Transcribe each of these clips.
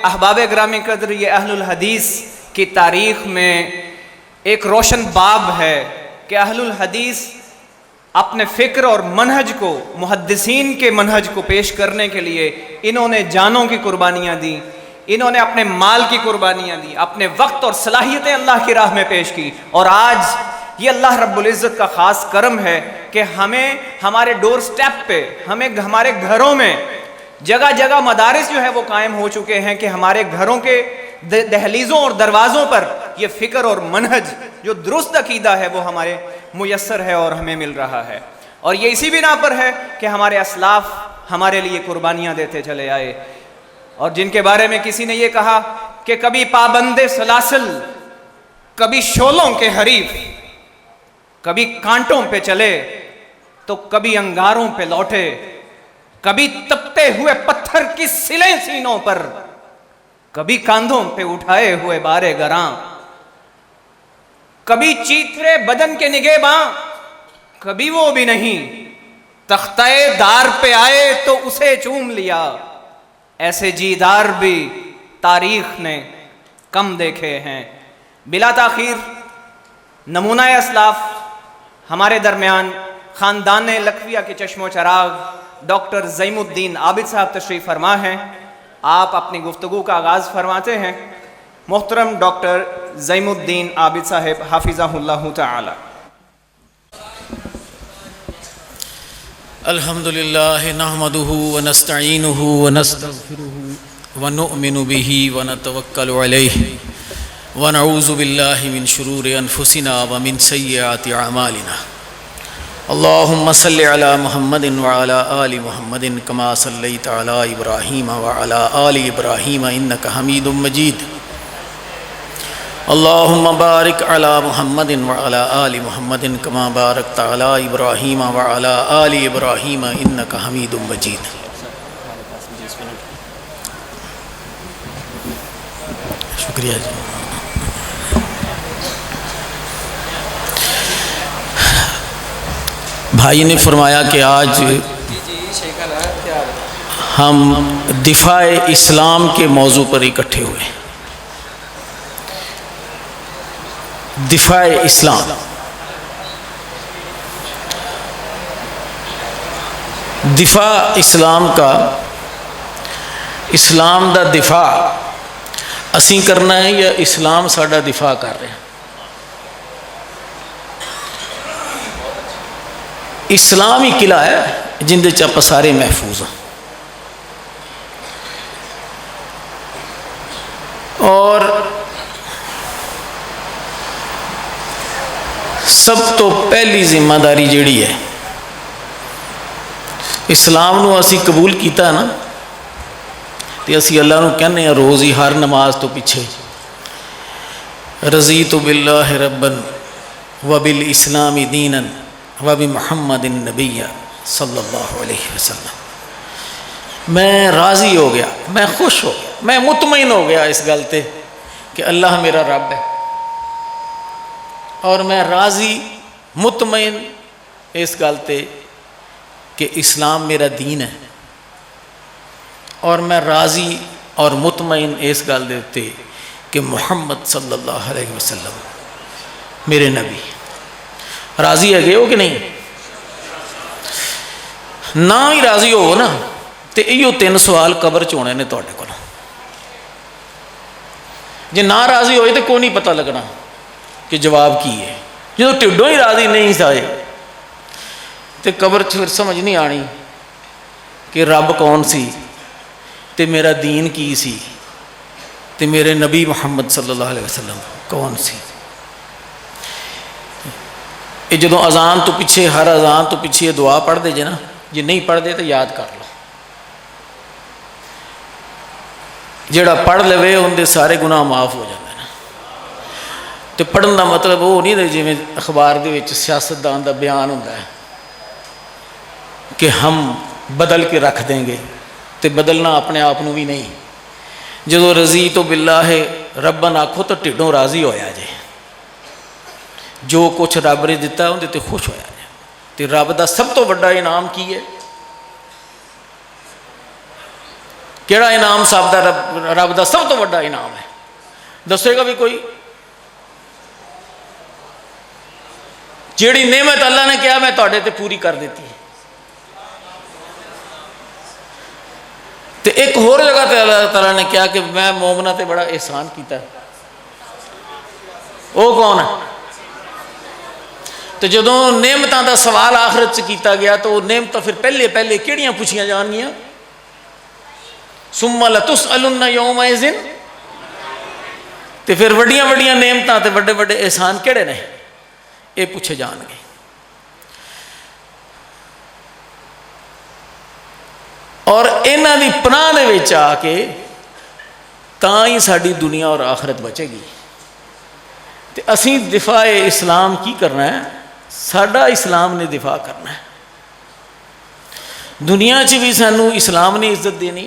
احباب گرامی قدر، یہ اہل الحدیث کی تاریخ میں ایک روشن باب ہے کہ اہل الحدیث اپنے فکر اور منہج کو، محدثین کے منہج کو پیش کرنے کے لیے انہوں نے جانوں کی قربانیاں دیں، انہوں نے اپنے مال کی قربانیاں دی، اپنے وقت اور صلاحیتیں اللہ کی راہ میں پیش کی، اور آج یہ اللہ رب العزت کا خاص کرم ہے کہ ہمیں ہمارے ڈور سٹیپ پہ، ہمیں ہمارے گھروں میں جگہ جگہ مدارس جو ہے وہ قائم ہو چکے ہیں کہ ہمارے گھروں کے دہلیزوں اور دروازوں پر یہ فکر اور منہج جو درست عقیدہ ہے وہ ہمارے میسر ہے اور ہمیں مل رہا ہے، اور یہ اسی بنا پر ہے کہ ہمارے اسلاف ہمارے لیے قربانیاں دیتے چلے آئے، اور جن کے بارے میں کسی نے یہ کہا کہ کبھی پابند سلاسل، کبھی شولوں کے حریف، کبھی کانٹوں پہ چلے تو کبھی انگاروں پہ لوٹے، کبھی تپتے ہوئے پتھر کی سلیں سینوں پر، کبھی کاندھوں پہ اٹھائے ہوئے بارے گراں، کبھی چیتھرے بدن کے نگہباں، کبھی وہ بھی نہیں، تختہ دار پہ آئے تو اسے چوم لیا، ایسے جیدار بھی تاریخ نے کم دیکھے ہیں۔ بلا تاخیر نمونہ اسلاف ہمارے درمیان خاندان لکھویہ کے چشم و چراغ ڈاکٹر زعیم الدین عابد صاحب تشریف فرما ہیں۔ آپ اپنی گفتگو کا آغاز فرماتے ہیں۔ محترم ڈاکٹر زعیم الدین عابد صاحب حافظہ اللہ تعالی۔ الحمدللہ نحمدہ ونستعینہ ونستغفرہ ونؤمن بہ ونتوکل علیہ ونعوذ باللہ من شرور انفسنا ومن سیئات اعمالنا۔ اللہم صلی علی محمد وعلی آل محمد کما صلیت علی ابراہیم وعلی آل ابراہیم انک حمید مجید۔ اللہم بارک علی محمد وعلی آل محمد کما بارکت علی ابراہیم وعلی آل ابراہیم انک حمید مجید۔ شکریہ جی۔ بھائی نے فرمایا کہ آج ہم دفاع اسلام کے موضوع پر اکٹھے ہوئے۔ دفاع اسلام، دفاع اسلام کا، اسلام دا دفاع اسیں کرنا ہے یا اسلام ساڈا دفاع کر رہے ہیں؟ اسلام ہی قلعہ ہے جن دے چ سارے محفوظ ہیں، اور سب تو پہلی ذمہ داری جیڑی ہے اسلام نو اسی قبول کیتا ہے نا، تو اسی اللہ نو کہنے ہیں روز ہی ہر نماز تو پیچھے، رضیت باللہ ربا وبالاسلام دینا وبمحمد النبی صلی اللہ علیہ وسلم۔ میں راضی ہو گیا، میں خوش ہو گیا، میں مطمئن ہو گیا اس گل تے کہ اللہ میرا رب ہے، اور میں راضی مطمئن اس گل تے کہ اسلام میرا دین ہے، اور میں راضی اور مطمئن اس گل دے تے کہ محمد صلی اللہ علیہ وسلم میرے نبی۔ راضی ہے گئے ہو کہ نہیں؟ نہ ہی راضی ہو نا تو ایو 3 سوال قبر چ ہونے نے تواڈے کول۔ جے نہ راضی ہوئے تو کوئی نہیں پتہ لگنا کہ جواب کی ہے۔ جدو ٹھڈوں ہی راضی نہیں سائے تو قبر چ پھر سمجھ نہیں آنی کہ رب کون سی، تے میرا دین کی سی، تے میرے نبی محمد صلی اللہ علیہ وسلم کون سی۔ یہ جدو اذان تو پیچھے، ہر اذان تو پیچھے یہ دعا پڑھ دے جے نا، جے نہیں پڑھ دے تو یاد کر لو، جڑا پڑھ لے ان دے سارے گناہ معاف ہو جاتے ہیں۔ تو پڑھن دا مطلب وہ نہیں جی میں اخبار دے وچ سیاستدان دا بیان ہوتا ہے کہ ہم بدل کے رکھ دیں گے، تو بدلنا اپنے آپ نو بھی نہیں۔ جدو رضیت باللہ ربن آکھو تو ٹھڈوں راضی ہویا جے، جو کچھ رب نے دیتا ہے اندر تے خوش ہویا جائے۔ تو رب دا سب تو بڑا انعام کی ہے؟ ਕਿਹੜਾ ਇਨਾਮ ਸਭ ਦਾ ਰੱਬ ਦਾ ਸਭ ਤੋਂ ਵੱਡਾ ਇਨਾਮ ਹੈ? ਦੱਸੇਗਾ ਵੀ ਕੋਈ? ਜਿਹੜੀ ਨਿਮਤ ਅੱਲਾ ਨੇ ਕਿਹਾ ਮੈਂ ਤੁਹਾਡੇ ਤੇ ਪੂਰੀ ਕਰ ਦਿੱਤੀ ਹੈ। ਤੇ ਇੱਕ ਹੋਰ ਜਗ੍ਹਾ ਤੇ ਅੱਲਾਹ ਤਾਲਾ ਨੇ ਕਿਹਾ ਕਿ ਮੈਂ ਮੂਮਨਾਂ ਤੇ ਬੜਾ ਇਹਸਾਨ ਕੀਤਾ। ਉਹ ਕੌਣ ਹੈ? ਤੇ ਜਦੋਂ ਨਿਮਤਾਂ ਦਾ ਸਵਾਲ ਆਖਰਤ 'ਚ ਕੀਤਾ ਗਿਆ ਤਾਂ ਉਹ ਨਿਮਤਾਂ ਫਿਰ ਪਹਿਲੇ ਕਿਹੜੀਆਂ ਪੁੱਛੀਆਂ ਜਾਣਗੀਆਂ? ਸੁੰਮਾ ਲਤੁਸਅਲੁਨ ਯੌਮਇਜ਼ਿਨ। ਤੇ ਫਿਰ ਵੱਡੀਆਂ ਵੱਡੀਆਂ ਨਿਮਤਾਂ ਤੇ ਵੱਡੇ ਵੱਡੇ ਇਹਸਾਨ ਕਿਹੜੇ ਨੇ? ਇਹ ਪੁੱਛੇ ਜਾਣਗੇ। ਔਰ ਇਹਨਾਂ ਦੀ ਪਨਾਹ ਦੇ ਵਿੱਚ ਆ ਕੇ ਤਾਂ ਹੀ ਸਾਡੀ ਦੁਨੀਆ ਔਰ ਆਖਰਤ ਬਚੇਗੀ। ਤੇ ਅਸੀਂ ਦਿਫਾਏ ਇਸਲਾਮ ਕੀ ਕਰਨਾ ਹੈ? ਸਾਡਾ ਇਸਲਾਮ ਨੇ ਦਿਫਾ ਕਰਨਾ ਹੈ। ਦੁਨੀਆ 'ਚ ਵੀ ਸਾਨੂੰ ਇਸਲਾਮ ਨੇ ਇੱਜ਼ਤ ਦੇਣੀ,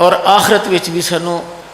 ਔਰ ਆਖਰਤ ਵਿੱਚ ਵੀ ਸਾਨੂੰ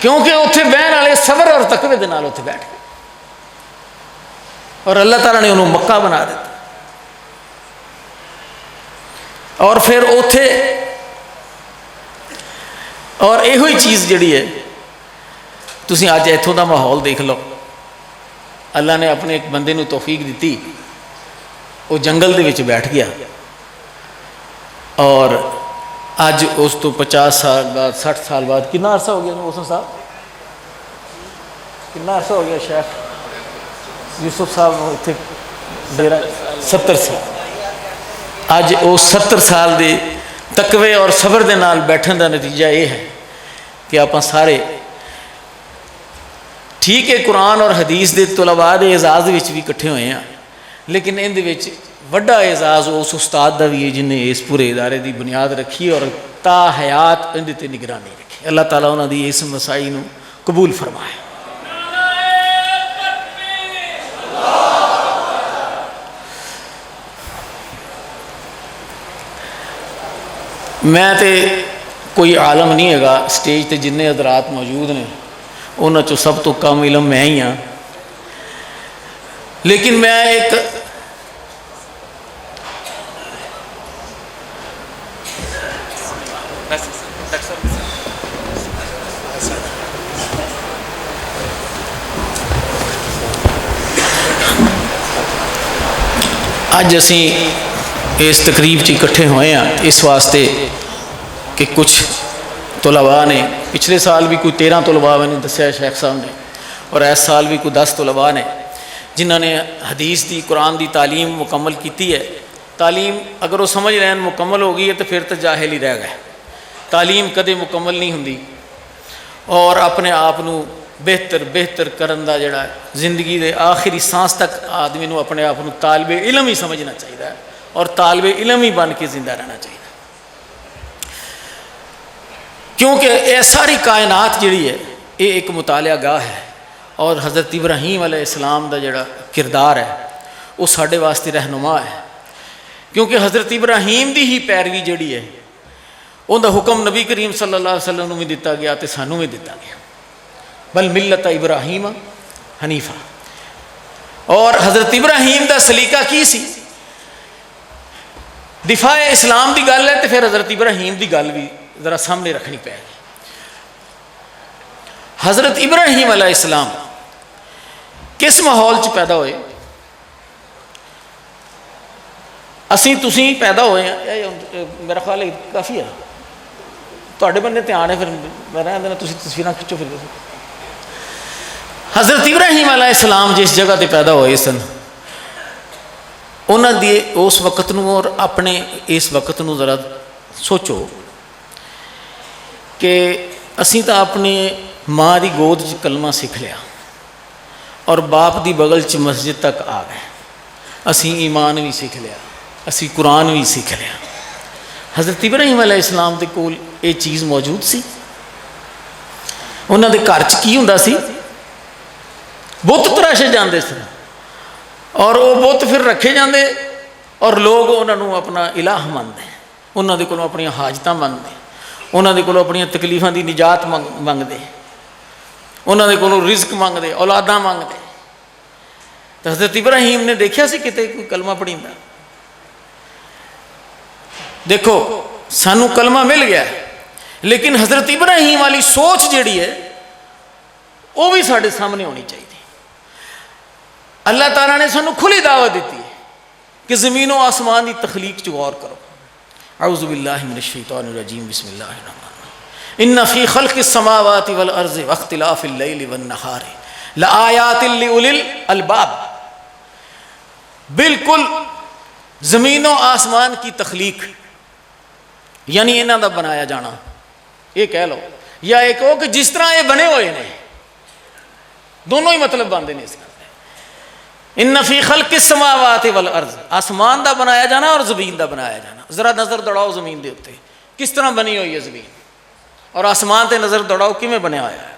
کیونکہ اتنے بہن والے صبر اور تقوی دے نال اتنے بیٹھ گئے اور اللہ تعالیٰ نے انہوں مکہ بنا دیتا. اور پھر اتے اور یہ چیز جڑی ہے تسی اج اتوں دا ماحول دیکھ لو. اللہ نے اپنے ایک بندے نو توفیق دیتی, وہ جنگل دے وچ بیٹھ گیا اور اج اس تو 50 سال بعد 60 سال بعد کتنا عرصہ ہو گیا حسن صاحب, کتنا عرصہ ہو گیا شیخ یوسف صاحب اتنے ڈیرا 70 سال. اج وہ 70 سال دے تقوی اور صبر دے نال بیٹھن دا نتیجہ یہ ہے کہ آپ سارے ٹھیک ہے قرآن اور حدیث دے طلباء دے اعزاز وچ بھی کٹھے ہوئے ہیں, لیکن ان دے وچ وڈا اعزاز اس استاد دا بھی ہے جن نے اس پورے ادارے دی بنیاد رکھی اور تا حیات ان تے نگرانی رکھی. اللہ تعالیٰ انہاں دی اس مسائی نو قبول فرمائے. میں تے کوئی عالم نہیں ہے گا سٹیج تے جن حضرات موجود نے انہاں چوں سب تو کم علم میں ہی ہاں, لیکن میں ایک اج اسی اس تقریب چ اکٹھے ہوئے ہیں اس واسطے کہ کچھ طلباء نے پچھلے سال بھی کوئی 13 طلباء میں نے دسیا شیخ صاحب نے, اور اس سال بھی کوئی 10 طلباء نے جنہوں نے حدیث دی قرآن دی تعلیم مکمل کیتی ہے. تعلیم اگر وہ سمجھ رہے ہیں مکمل ہو گئی ہے تو پھر تو جاہل ہی رہ گئے. تعلیم کدے مکمل نہیں ہوندی اور اپنے آپ نو بہتر کرن دا جڑا زندگی دے آخری سانس تک آدمی نو اپنے آپ نو طالب علم ہی سمجھنا چاہیے اور طالب علم ہی بن کے زندہ رہنا چاہیے, کیونکہ یہ ساری کائنات جڑی ہے یہ ایک مطالعہ گاہ ہے اور حضرت ابراہیم علیہ السلام دا جڑا کردار ہے وہ ساڈے واسطے رہنما ہے. کیونکہ حضرت ابراہیم دی ہی پیروی جڑی ہے ان دا حکم نبی کریم صلی اللہ علیہ وسلم بھی دتا گیا تو سانوں بھی دتا گیا, بل ملت ابراہیم حنیفہ. اور حضرت ابراہیم دا سلیقہ کی سی, دفاع اسلام دی گل ہے تو پھر حضرت ابراہیم دی گل بھی ذرا سامنے رکھنی پے گی. حضرت ابراہیم علیہ السلام کس ماحول چ پیدا ہوئے؟ اسی تسی پیدا ہوئے ہیں, میرا خیال ہے کافی ہے تواڈے بندے دھیان ہے, پھر میں رہن دینا تسی تصویراں کھچو. پھر حضرت ابراہیم علیہ السلام جس جگہ تے پیدا ہوئے سن انہاں دی اس وقت نو اور اپنے اس وقت نو ذرا سوچو کہ اسی تو اپنے ماں دی گود چ کلمہ سیکھ لیا اور باپ دی بغل چ مسجد تک آ گئے, اسی ایمان بھی سیکھ لیا, اسی قرآن بھی سیکھ لیا. حضرت ابراہیم علیہ السلام دے کول یہ چیز موجود سی؟ انہاں دے گھر چ کی ہوندا سی؟ بت تراشے جاندے سن اور وہ بت پھر رکھے جاندے اور لوگ انہوں اپنا الہ مانتے, انہوں دے کولوں اپنی حاجتاں منگتے, انہوں دے کولوں اپنی تکلیفاں دی نجات منگتے, انہوں دے کولوں رزق منگتے, اولاداں منگتے. تو حضرت ابراہیم نے دیکھا سی کتے کوئی کلمہ پڑھیندا؟ دیکھو سانو کلمہ مل گیا ہے لیکن حضرت ابراہیم والی سوچ جیڑی ہے وہ بھی سارے سامنے ہونی چاہیے. اللہ تعالیٰ نے سانو کھلی دعوت دیتی ہے کہ زمین و آسمان کی تخلیق چ غور کرو. اعوذ باللہ من الشیطان الرجیم, بسم اللہ الرحمن الرحیم. ان فی خلق السماوات والارض واختلاف اللیل والنہار لآیات لأولی الالباب. بالکل زمین و آسمان کی تخلیق یعنی انہاں دا بنایا جانا, یہ کہہ لو یا ایک ہو کہ جس طرح یہ بنے ہوئے ہیں, دونوں ہی مطلب باندھے نے اس کا. ان فی خلق السماوات والارض, آسمان دا بنایا جانا اور زمین دا بنایا جانا. ذرا نظر دوڑاؤ زمین دے اوتے کس طرح بنی ہوئی ہے زمین, اور آسمان تے نظر دوڑاؤ کیویں بنیا ہوا ہے.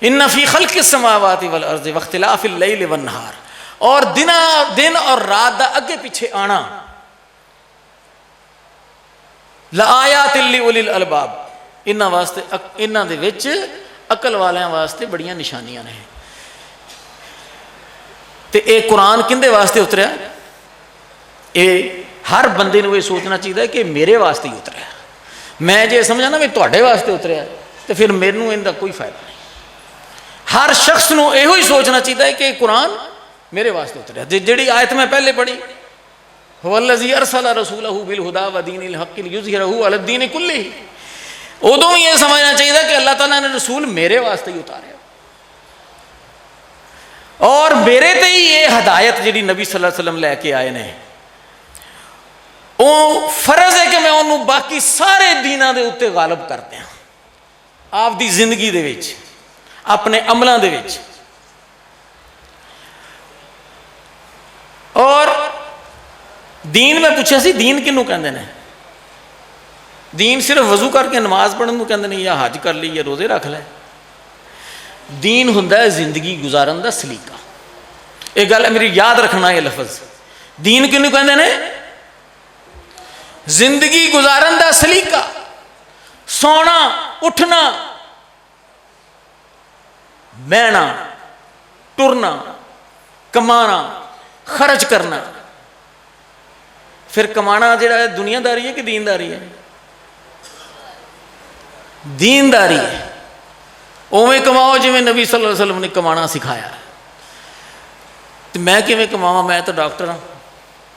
ان فی خلق السماوات والارض واختلاف اللیل والنہار, اور دن اور رات دا اگے پیچھے آنا. لآیات لأولی الالباب, انہاں واسطے انہاں دے وچ عقل والوں واسطے بڑیاں نشانیاں نے. تے اے قرآن کندے واسطے اتریا؟ اے ہر بندے نو یہ سوچنا چاہیے کہ میرے واسطے ہی اتریا. میں جے سمجھا نا بھی تواڈے واسطے اتریا تو پھر میرے ان کا کوئی فائدہ نہیں. ہر شخص نو یہ ہی سوچنا چاہیے کہ قرآن میرے واسطے اتریا. جیڑی آیت میں پہلے پڑھی هو الذی ارسل رسولہ بالہدی ودین الحق لیظہرہ علی الدین کلہ، ادوں بھی یہ سمجھنا چاہیے کہ اللہ تعالیٰ نے رسول میرے واسطے ہی اتاریا، اور میرے تے ہی یہ ہدایت جی نبی صلی اللہ علیہ وسلم لے کے آئے نے. وہ فرض ہے کہ میں انہوں باقی سارے دیناں دے اتنے غالب کر دیا آپ دی زندگی دے وچ، اپنے عملاں دے وچ. اور دین میں پوچھا سی دین کنوں کہندے نے؟ دین صرف وضو کر کے نماز پڑھن کو کہندے نے یا حج کر لی یا روزے رکھ لے. دین ہوندا ہے زندگی گزارن دا سلیقہ. یہ گل میری یاد رکھنا یہ لفظ. دین کنوں کہندے نے؟ زندگی گزارن دا سلیقہ. سونا، اٹھنا، بہنا، ٹرنا، کمانا، خرچ کرنا. پھر کمانا جڑا ہے دنیا داری ہے کہ دینداری ہے؟ دینداری ہے. اویں کماؤ جی نبی صلی اللہ علیہ وسلم نے کمانا سکھایا. تو میں کیویں کماواں؟ میں تو ڈاکٹر ہاں.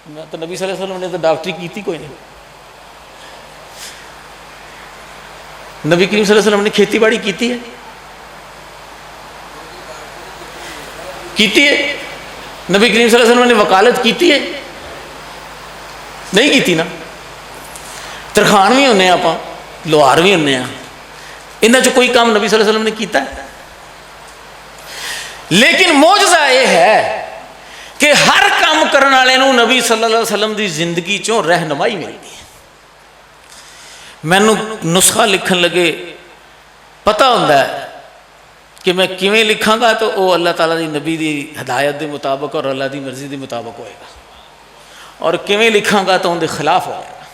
میں تو نبی صلی اللہ علیہ وسلم نے تو ڈاکٹری کیتی کوئی نہیں. نبی کریم صلی اللہ علیہ وسلم نے کھیتی باڑی کیتی ہے؟ کیتی ہے. نبی کریم صلی اللہ علیہ وسلم نے وکالت کیتی ہے؟ نہیں کیتی نا. ترخان بھی ہونے آپ، لوہار بھی ہونے ہیں، انہاں چ کوئی کام نبی صلی اللہ علیہ وسلم نے کیتا ہے؟ لیکن معجزہ یہ ہے کہ ہر کام کرنے والے نو نبی صلی اللہ علیہ وسلم دی زندگی چوں رہنمائی ملتی ہے. مینوں نسخہ لکھن لگے پتہ ہوتا ہے کہ میں کیویں لکھاں گا تو وہ اللہ تعالیٰ دی نبی دی ہدایت دے مطابق اور اللہ دی مرضی دے مطابق ہوئے گا، اور کیویں لکھاں گا تو ان دے خلاف ہوئے گا.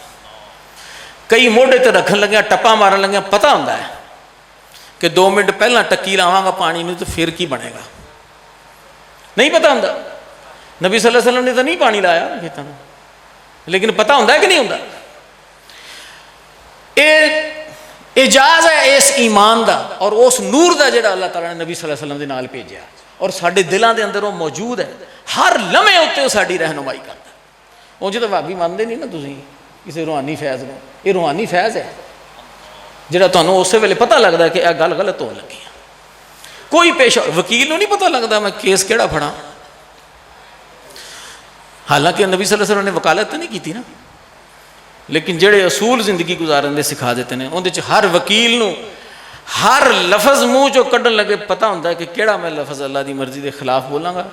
کئی موڈے تے رکھن لگے ٹپا مارن لگے پتہ ہوتا ہے کہ 2 منٹ پہلا ٹکی لاواں گا پانی میں تو پھر کی بنے گا. نہیں پتہ ہوتا. نبی صلی اللہ علیہ وسلم نے تو نہیں پانی لایا کھیتاں میں، لیکن پتہ ہوتا ہے کہ نہیں ہوتا. اعجاز ہے اس ایمان دا اور اس نور دا جڑا اللہ تعالیٰ نے نبی صلی اللہ علیہ وسلم دے نال بھیجا، اور ساڈے دلاں دے اندر وہ موجود ہے. ہر لمحے اتنے وہ ساری رہنمائی کرتا ہے. اونج تو بھابی مانتے نہیں نا تسی کسی روحانی فیض کو. یہ روحانی فیض ہے جڑا تمہیں اسی ویلے پتہ لگتا ہے کہ یہ گل غلط ہون لگی. کوئی پیش وکیل نو نہیں پتہ لگتا میں کیس کیڑا پھڑا، حالانکہ نبی صلی اللہ علیہ وسلم نے وکالت تو نہیں کی نا. لیکن جڑے اصول زندگی گزارن دے سکھا دیتے ہیں اندر ہر وکیل نو ہر لفظ منہ چو کڈن لگے پتہ ہوتا ہے کہ کیڑا میں لفظ اللہ دی مرضی دے خلاف بولاں گا،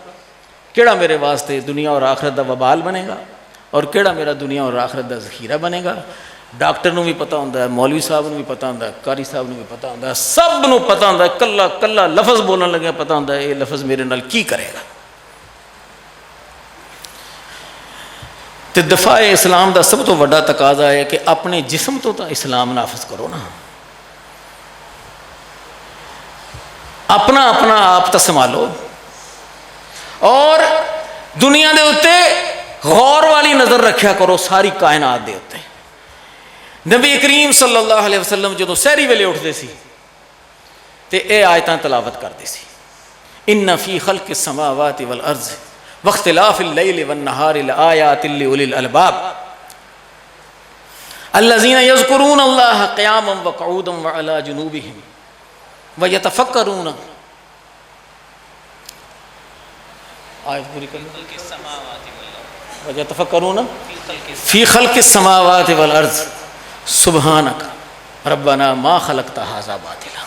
کیڑا میرے واسطے دنیا اور آخرت دا وبال بنے گا، اور کیڑا میرا دنیا اور آخرت دا ذخیرہ بنے گا. ڈاکٹر نو بھی پتہ ہوتا ہے، مولوی صاحب نو بھی پتہ ہوتا ہے، قاری صاحب نو بھی پتہ ہوتا ہے، سب نو پتہ ہوتا ہے. کلا کلا لفظ بولن لگے پتہ ہوتا ہے یہ لفظ میرے نال کی کرے گا. تے دفاع اسلام دا سب تو بڑا تقاضا ہے کہ اپنے جسم تو اسلام نافذ کرو نا. اپنا اپنا آپ تو سنبھالو، اور دنیا دے اتے غور والی نظر رکھیا کرو ساری کائنات دے اتے. نبی کریم صلی اللہ علیہ وسلم جدو سحری ویلے اٹھتے سی تے اے آیتاں تلاوت کرتے سی. ان فی خلق السماوات والارض واختلاف اللیل والنہار لآیات لأولی الالباب الذین یذکرون اللہ قیاما وقعودا وعلی جنوبہم ویتفکرون. آیت پوری کریں. ویتفکرون فی خلق السماوات والارض سبحانک ربنا ما خلقت ھذا باطلا.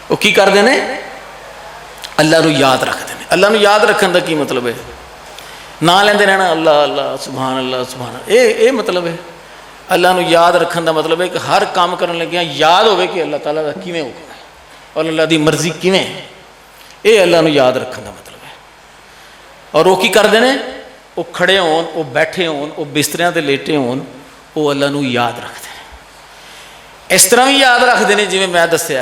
وہ کی کر دینے؟ اللہ نو یاد رکھ دینے. اللہ نو یاد رکھن دا کی مطلب ہے؟ نہ لیندے رہنا اللہ اللہ سبحان اللہ سبحان اللہ. اے مطلب ہے اللہ نو یاد رکھن دا مطلب ہے کہ ہر کام کرن لگیا یاد ہوئے کہ اللہ تعالیٰ دا کیویں حکم ہے اور اللہ دی مرضی کیویں ہے. اے اللہ نو یاد رکھن دا مطلب ہے. اور وہ کی کر دینے؟ وہ کھڑے ہون، وہ بیٹھے ہون، وہ بستریاں تے لیٹے ہون، وہ اللہ نو یاد رکھتے ہیں. ਇਸ ਤਰ੍ਹਾਂ ਵੀ ਯਾਦ ਰੱਖਦੇ ਨੇ ਜਿਵੇਂ ਮੈਂ ਦੱਸਿਆ,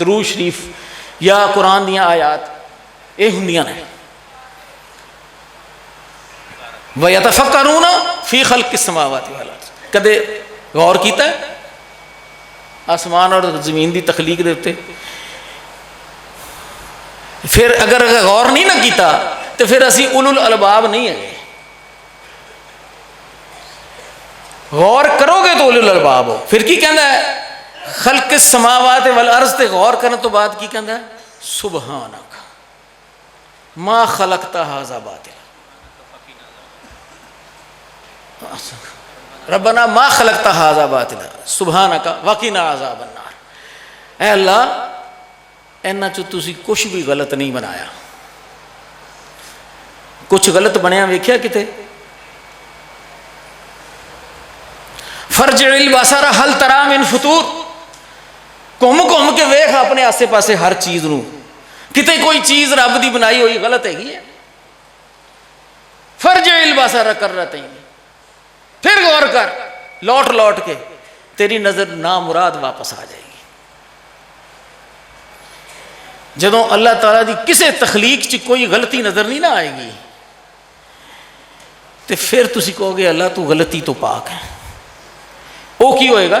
ਦਰੂਦ ਸ਼ਰੀਫ ਜਾਂ ਕੁਰਾਨ ਦੀਆਂ ਆਯਾਤ ਇਹ ਹੁੰਦੀਆਂ ਨੇ। ਵਯਤਫੱਕਰੂਨ ਫੀ ਖਲਕ السماوات والارض, ਕਦੇ ਗੌਰ ਕੀਤਾ ਆਸਮਾਨ ਔਰ ਜ਼ਮੀਨ ਦੀ ਤਖਲੀਕ ਦੇ ਉੱਤੇ? ਫਿਰ ਅਗਰ ਗੌਰ ਨਹੀਂ ਨਾ ਕੀਤਾ ਤੇ ਫਿਰ ਅਸੀਂ ਉਲੁਲ ਅਲਬਾਬ ਨਹੀਂ ਹੈਗੇ। ਗੌਰ ਕਰੋਗੇ ਤਾਂ ਉਲੁਲ ਅਲਬਾਬ ਹੋ। ਫਿਰ ਕੀ ਕਹਿੰਦਾ ਹੈ? ਖਲਕ السماوات والارض ਤੇ ਗੌਰ ਕਰਨ ਤੋਂ ਬਾਅਦ ਕੀ ਕਹਿੰਦਾ ਹੈ? ਸੁਬਹਾਨਕ ਮਾ ਖਲਕਤ ਹਾਜ਼ਾ ਬਾਤਿਲ, ربنا ما خلقت هذا باطلا سبحانك وقنا عذاب النار. اے اللہ ਇਹਨਾਂ ਚੋਂ ਤੁਸੀਂ ਕੁਛ ਵੀ ਗਲਤ ਨਹੀਂ ਬਣਾਇਆ। ਕੁਛ ਗਲਤ ਬਣਿਆ ਵੇਖਿਆ ਕਿਤੇ? ਫਰਜਿ البصر هل ترى من فطور, ਘੁੰਮ ਕੇ ਵੇਖ ਆਪਣੇ ਆਸੇ ਪਾਸੇ ਹਰ ਚੀਜ਼ ਨੂੰ, ਕਿਤੇ ਕੋਈ ਚੀਜ਼ ਰੱਬ ਦੀ ਬਣਾਈ ਹੋਈ ਗਲਤ ਹੈਗੀ ਹੈ? ਫਰਜਿ البصر ਕਰਰਤੈਨ, ਫਿਰ ਗੌਰ ਕਰ, ਲੌਟ ਕੇ ਤੇਰੀ ਨਜ਼ਰ ਨਾ ਮੁਰਾਦ ਵਾਪਸ ਆ ਜਾਏਗੀ। ਜਦੋਂ ਅੱਲਾਹ ਤਾਲਾ ਦੀ ਕਿਸੇ ਤਖਲੀਕ 'ਚ ਕੋਈ ਗਲਤੀ ਨਜ਼ਰ ਨਹੀਂ ਨਾ ਆਏਗੀ ਤੇ ਫਿਰ ਤੁਸੀਂ ਕਹੋਗੇ ਅੱਲਾਹ ਤੂੰ ਗਲਤੀ ਤੋਂ ਪਾਕ ਹੈ। ਉਹ ਕੀ ਹੋਏਗਾ?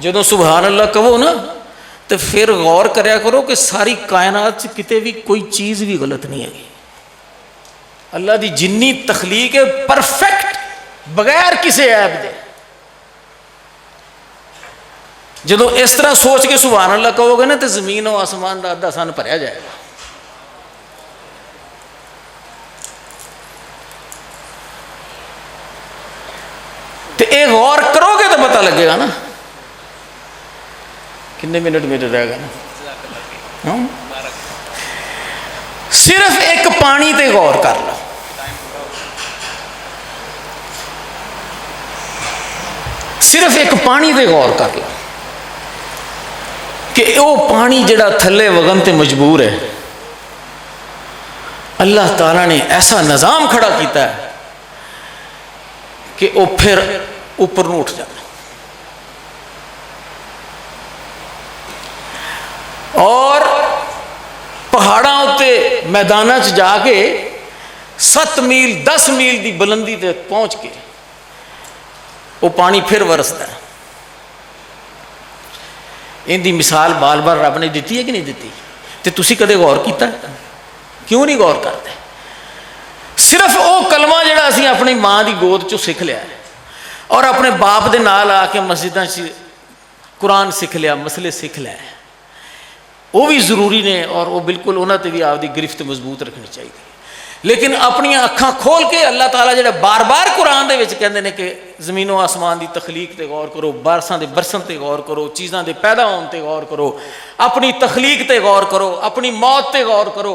ਜਦੋਂ ਸੁਬਹਾਨ ਅੱਲਾਹ ਕਹੋ ਨਾ ਤੇ ਫਿਰ ਗੌਰ ਕਰਿਆ ਕਰੋ ਕਿ ਸਾਰੀ ਕਾਇਨਾਤ 'ਚ ਕਿਤੇ ਵੀ ਕੋਈ ਚੀਜ਼ ਵੀ ਗਲਤ ਨਹੀਂ ਹੈਗੀ। ਅੱਲਾਹ ਦੀ ਜਿੰਨੀ ਤਖਲੀਕ ਹੈ ਪਰਫੈਕਟ, ਬਗੈਰ ਕਿਸੇ ਐਬ ਦੇ। ਜਦੋਂ ਇਸ ਤਰ੍ਹਾਂ ਸੋਚ ਕੇ ਸੁਭਾਨ ਅੱਲਾਹ ਕਹੋਗੇ ਨਾ ਤੇ ਜ਼ਮੀਨ ਔਰ ਆਸਮਾਨ ਦਾ ਅੱਧਾ ਸਨ ਭਰਿਆ ਜਾਏਗਾ। ਤੇ ਇਹ ਗੌਰ ਕਰੋਗੇ ਤਾਂ ਪਤਾ ਲੱਗੇਗਾ ਨਾ। ਕਿੰਨੇ ਮਿੰਟ ਮੇਰੇ ਰਹਿ ਗਏ ਨਾ? ਸਿਰਫ ਇੱਕ ਪਾਣੀ ਤੇ ਗੌਰ ਕਰ ਲਓ। ਸਿਰਫ ਇੱਕ ਪਾਣੀ ਤੇ ਗੌਰ ਕਰ ਲਓ ਕਿ ਉਹ ਪਾਣੀ ਜਿਹੜਾ ਥੱਲੇ ਵਗਣ ਤੇ ਮਜਬੂਰ ਹੈ, ਅੱਲਾਹ ਤਾਲਾ ਨੇ ਐਸਾ ਨਿਜ਼ਾਮ ਖੜਾ ਕੀਤਾ ਹੈ ਕਿ ਉਹ ਫਿਰ ਉੱਪਰ ਨੂੰ ਉੱਠ ਜਾਂਦਾ। ਔਰ ਪਹਾੜਾਂ ਉੱਤੇ ਮੈਦਾਨਾਂ 'ਚ ਜਾ ਕੇ 7 ਮੀਲ 10 ਮੀਲ ਦੀ ਬੁਲੰਦੀ ਤੇ ਪਹੁੰਚ ਕੇ ਉਹ ਪਾਣੀ ਫਿਰ ਵਰਸਦਾ ਹੈ। ਇਹਦੀ ਮਿਸਾਲ ਬਾਰ-ਬਾਰ ਰੱਬ ਨੇ ਦਿੱਤੀ ਹੈ ਕਿ ਨਹੀਂ ਦਿੱਤੀ? ਤੇ ਤੁਸੀਂ ਕਦੇ ਗੌਰ ਕੀਤਾ? ਕਿਉਂ ਨਹੀਂ ਗੌਰ ਕਰਦੇ? ਸਿਰਫ ਉਹ ਕਲਮਾ ਜਿਹੜਾ ਅਸੀਂ ਆਪਣੀ ਮਾਂ ਦੀ ਗੋਦ 'ਚੋਂ ਸਿੱਖ ਲਿਆ ਹੈ ਔਰ ਆਪਣੇ ਬਾਪ ਦੇ ਨਾਲ ਆ ਕੇ ਮਸਜਿਦਾਂ 'ਚ ਕੁਰਾਨ ਸਿੱਖ ਲਿਆ, ਮਸਲੇ ਸਿੱਖ ਲਿਆ, ਉਹ ਵੀ ਜ਼ਰੂਰੀ ਨੇ ਔਰ ਉਹ ਬਿਲਕੁਲ ਉਹਨਾਂ 'ਤੇ ਵੀ ਆਪਦੀ ਗ੍ਰਿਫਤ ਮਜ਼ਬੂਤ ਰੱਖਣੀ ਚਾਹੀਦੀ ਹੈ। ਲੇਕਿਨ ਆਪਣੀਆਂ ਅੱਖਾਂ ਖੋਲ ਕੇ ਅੱਲਾਹ ਤਾਲਾ ਜਿਹੜਾ ਬਾਰ-ਬਾਰ ਕੁਰਾਨ ਦੇ ਵਿੱਚ ਕਹਿੰਦੇ ਨੇ ਕਿ ਜ਼ਮੀਨੋ ਆਸਮਾਨ ਦੀ ਤਖਲੀਕ ਤੇ ਗੌਰ ਕਰੋ, ਬਾਰਸਾਂ ਦੇ ਬਰਸਣ ਤੇ ਗੌਰ ਕਰੋ, ਚੀਜ਼ਾਂ ਦੇ ਪੈਦਾ ਹੋਣ ਤੇ ਗੌਰ ਕਰੋ, ਆਪਣੀ ਤਖਲੀਕ ਤੇ ਗੌਰ ਕਰੋ, ਆਪਣੀ ਮੌਤ ਤੇ ਗੌਰ ਕਰੋ,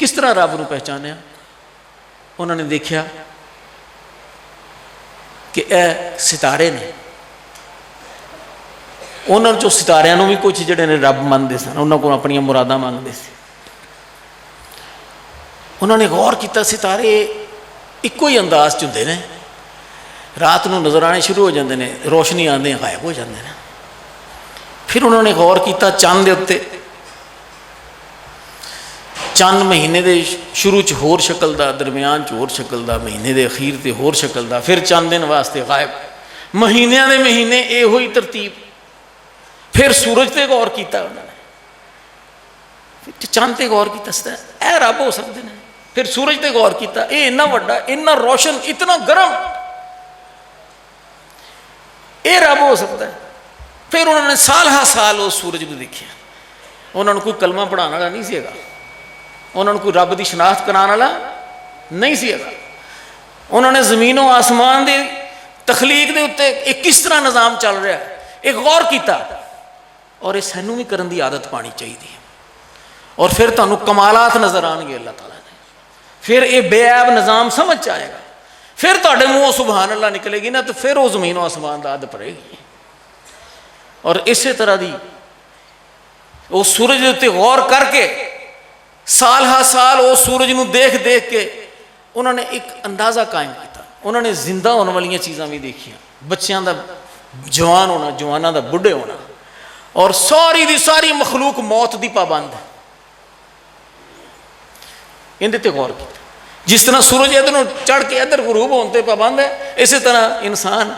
ਕਿਸ ਤਰ੍ਹਾਂ ਰੱਬ ਨੂੰ ਪਹਿਚਾਨਿਆ? ਉਹਨਾਂ ਨੇ ਦੇਖਿਆ ਕਿ ਇਹ ਸਿਤਾਰੇ ਨੇ। ਉਹਨਾਂ ਚੋਂ ਸਿਤਾਰਿਆਂ ਨੂੰ ਵੀ ਕੁਝ ਜਿਹੜੇ ਨੇ ਰੱਬ ਮੰਨਦੇ ਸਨ, ਉਹਨਾਂ ਕੋਲ ਆਪਣੀਆਂ ਮੁਰਾਦਾਂ ਮੰਗਦੇ ਸੀ। ਉਹਨਾਂ ਨੇ ਗੌਰ ਕੀਤਾ ਸਿਤਾਰੇ ਇੱਕੋ ਹੀ ਅੰਦਾਜ਼ 'ਚ ਹੁੰਦੇ ਨੇ, ਰਾਤ ਨੂੰ ਨਜ਼ਰ ਆਉਣੇ ਸ਼ੁਰੂ ਹੋ ਜਾਂਦੇ ਨੇ, ਰੋਸ਼ਨੀ ਆਉਂਦੇ ਗਾਇਬ ਹੋ ਜਾਂਦੇ ਨੇ। ਫਿਰ ਉਹਨਾਂ ਨੇ ਗੌਰ ਕੀਤਾ ਚੰਨ ਦੇ ਉੱਤੇ। ਚੰਨ ਮਹੀਨੇ ਦੇ ਸ਼ੁਰੂ 'ਚ ਹੋਰ ਸ਼ਕਲ ਦਾ, ਦਰਮਿਆਨ 'ਚ ਹੋਰ ਸ਼ਕਲ ਦਾ, ਮਹੀਨੇ ਦੇ ਅਖੀਰ 'ਤੇ ਹੋਰ ਸ਼ਕਲ ਦਾ, ਫਿਰ ਚੰਦ ਦਿਨ ਵਾਸਤੇ ਗਾਇਬ। ਮਹੀਨਿਆਂ ਦੇ ਮਹੀਨੇ ਇਹੋ ਹੀ ਤਰਤੀਬ। ਫਿਰ ਸੂਰਜ 'ਤੇ ਗੌਰ ਕੀਤਾ ਉਹਨਾਂ ਨੇ, ਫਿਰ ਚੰਦ 'ਤੇ ਗੌਰ ਕੀਤਾ, ਇਹ ਰੱਬ ਹੋ ਸਕਦੇ ਨੇ। ਫਿਰ ਸੂਰਜ 'ਤੇ ਗੌਰ ਕੀਤਾ, ਇਹ ਇੰਨਾ ਵੱਡਾ, ਇੰਨਾ ਰੋਸ਼ਨ, ਇਤਨਾ ਗਰਮ, ਇਹ ਰੱਬ ਹੋ ਸਕਦਾ। ਫਿਰ ਉਹਨਾਂ ਨੇ ਸਾਲ ਹਾ ਸਾਲ ਉਸ ਸੂਰਜ ਨੂੰ ਦੇਖਿਆ। ਉਹਨਾਂ ਨੂੰ ਕੋਈ ਕਲਮਾ ਪੜ੍ਹਾਉਣ ਵਾਲਾ ਨਹੀਂ ਸੀ ਹੈਗਾ, ਉਹਨਾਂ ਨੂੰ ਕੋਈ ਰੱਬ ਦੀ ਸ਼ਨਾਖਤ ਕਰਾਉਣ ਵਾਲਾ ਨਹੀਂ ਸੀ ਹੈਗਾ। ਉਹਨਾਂ ਨੇ ਜ਼ਮੀਨੋਂ ਆਸਮਾਨ ਦੀ ਤਖਲੀਕ ਦੇ ਉੱਤੇ ਇਹ ਕਿਸ ਤਰ੍ਹਾਂ ਨਿਜ਼ਾਮ ਚੱਲ ਰਿਹਾ ਇਹ ਗੌਰ ਕੀਤਾ। ਔਰ ਇਹ ਸਾਨੂੰ ਵੀ ਕਰਨ ਦੀ ਆਦਤ ਪਾਉਣੀ ਚਾਹੀਦੀ ਹੈ। ਔਰ ਫਿਰ ਤੁਹਾਨੂੰ ਕਮਾਲਾਤ ਨਜ਼ਰ ਆਉਣਗੇ ਅੱਲਾਹ ਤਾਲਾ ਦੇ। ਫਿਰ ਇਹ ਬੇਅਬ ਨਿਜ਼ਾਮ ਸਮਝ 'ਚ ਆਏਗਾ। ਫਿਰ ਤੁਹਾਡੇ ਮੂੰਹੋਂ ਸੁਭਾਨ ਅੱਲਾਹ ਨਿਕਲੇਗੀ ਨਾ, ਤਾਂ ਫਿਰ ਉਹ ਜ਼ਮੀਨੋਂ ਆਸਮਾਨ ਦਾ ਅੱਧ ਭਰੇਗੀ। اور اسی طرح دی وہ سورج دے تے غور کر کے سال ہا سال وہ سورج نو دیکھ دیکھ کے انہوں نے ایک اندازہ قائم کیتا. انہوں نے زندہ ہونے والی چیزاں بھی دیکھیاں, بچیاں دا جوان ہونا, جواناں دا بڈھے ہونا, اور ساری دی ساری مخلوق موت دی پابند ہے. اندے تے غور کیتا. جس طرح سورج ادھر چڑھ کے ادھر غروب ہونے تے پابند ہے, اسی طرح انسان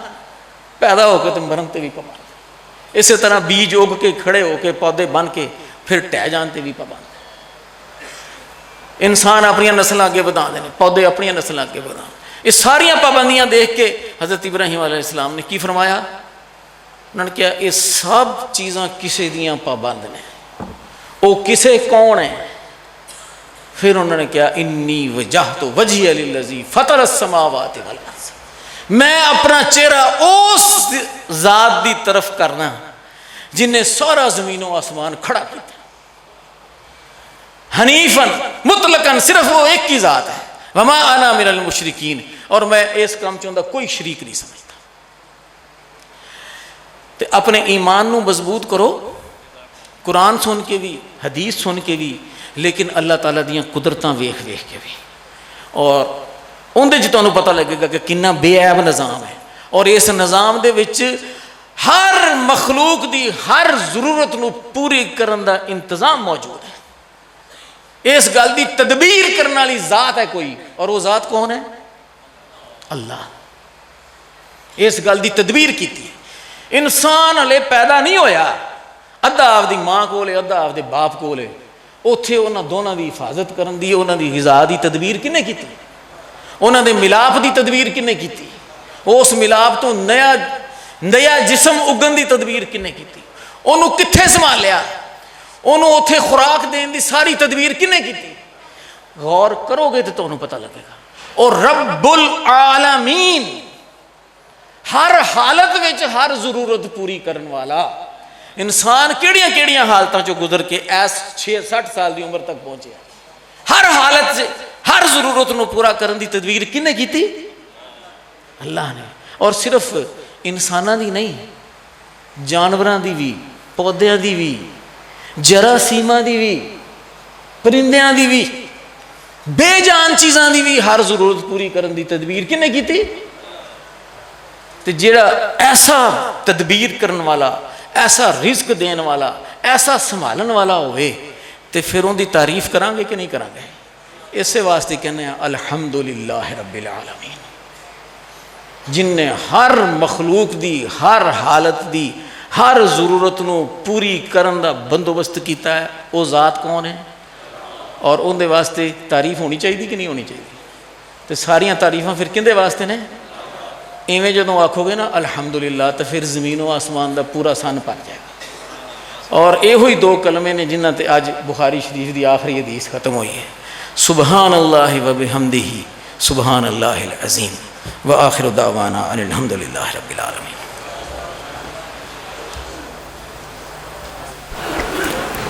پیدا ہو کے تے مرن تے بھی پابند ہے. اسی طرح بیج اگ کے کھڑے ہو کے پودے بن کے پھر ٹہ جان تے بھی پابند ہے. انسان اپنی نسل اگے بڑھا دے, پودے اپنی نسل اگے بڑھا. یہ ساری پابندیاں دیکھ کے حضرت ابراہیم علیہ السلام نے کی فرمایا؟ انہوں نے کہا یہ سب چیزاں کسے دیاں پابند نے, وہ کسے کون ہے؟ پھر انہوں نے کہا انی وجہت وجہی للذی فطر السماوات والارض, میں اپنا چہرہ اس ذات دی طرف کرنا جن نے سارا زمین و آسمان کھڑا کیا. حنیفاً مطلقاً, صرف وہ ایک کی ذات ہے. وما انا من المشرکین, اور میں اس کام چاہتا کوئی شریک نہیں سمجھتا. تو اپنے ایمان نو مضبوط کرو, قرآن سن کے بھی, حدیث سن کے بھی, لیکن اللہ تعالیٰ دیاں قدرتاں ویکھ ویکھ کے بھی, اور اندے جی تانوں پتہ لگے گا کہ کنا بے عیب نظام ہے. اور اس نظام دے وچ ہر مخلوق دی ہر ضرورت نو پوری کرن دا انتظام موجود ہے. اس گل دی تدبیر کرنے والی ذات ہے کوئی, اور وہ ذات کون ہے؟ اللہ. اس گل دی تدبیر کیتی ہے. انسان ہلے پیدا نہیں ہویا, ادھا آپ دی ماں کولے ادھا آپ دے باپ کولے, اوتھے انہاں دونوں دی حفاظت کرن دی, انہاں دی غذا دی تدبیر کنے کیتی؟ انہاں دے ملاپ دی تدبیر کنے کیتی؟ اس ملاپ تو نیا جسم اگن دی تدبیر کنے کیتی؟ انہوں کتھے سنبھالیا؟ انہوں اتھے خوراک دین دی ساری تدبیر کنے کیتی؟ غور کرو گے تو تمہیں پتہ لگے گا. اور رب العالمین ہر حالت وچ ہر ضرورت پوری کرن والا. انسان کیڑیاں کیڑیاں حالتاں چو گزر کے ایس 60 سال دی عمر تک پہنچے, ہر حالت سے ہر ضرورت نو پورا کرن دی تدبیر کنے کیتی؟ اللہ نے. اور صرف انساناں دی نہیں, جانوراں دی بھی, پودیاں دی بھی, جراثیماں دی بھی, پرندیاں دی بھی, بے جان چیزاں دی بھی ہر ضرورت پوری کرن دی تدبیر کنے کیتی؟ تے جیڑا ایسا تدبیر کرن والا, ایسا رزق دین والا, ایسا سنبھالن والا ہوئے, تے پھر ان دی تعریف کران گے کہ نہیں کران گے؟ اسے واسطے کہنے ہیں الحمدللہ رب العالمین, جن نے ہر مخلوق دی ہر حالت دی ہر ضرورت نو پوری کرن دا بندوبست کیتا ہے. وہ ذات کون ہے؟ اور ان دے واسطے تعریف ہونی چاہیے کہ نہیں ہونی چاہیے؟ تو ساریاں تعریفاں پھر کندے واسطے نے؟ ایویں جدوں آکھو گے نا الحمدللہ, تو پھر زمین و آسمان دا پورا سن پڑ جائے گا. اور یہ ہوئی 2 کلمے نے جنہاں تے آج بخاری شریف دی آخری حدیث ختم ہوئی ہے. سبحان اللہ و بحمدہ سبحان اللہ العظیم وآخر دعوانا ان الحمدللہ رب العالمین.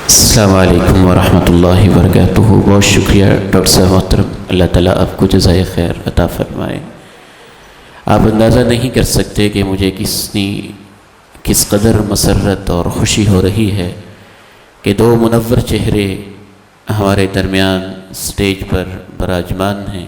السلام علیکم ورحمۃ اللہ وبرکاتہ. بہت شکریہ ڈاکٹر صاحب محترم, اللہ تعالیٰ آپ کو جزائے خیر عطا فرمائے. آپ اندازہ نہیں کر سکتے کہ مجھے کس قدر مسرت اور خوشی ہو رہی ہے کہ 2 منور چہرے ہمارے درمیان سٹیج پر براجمان ہیں.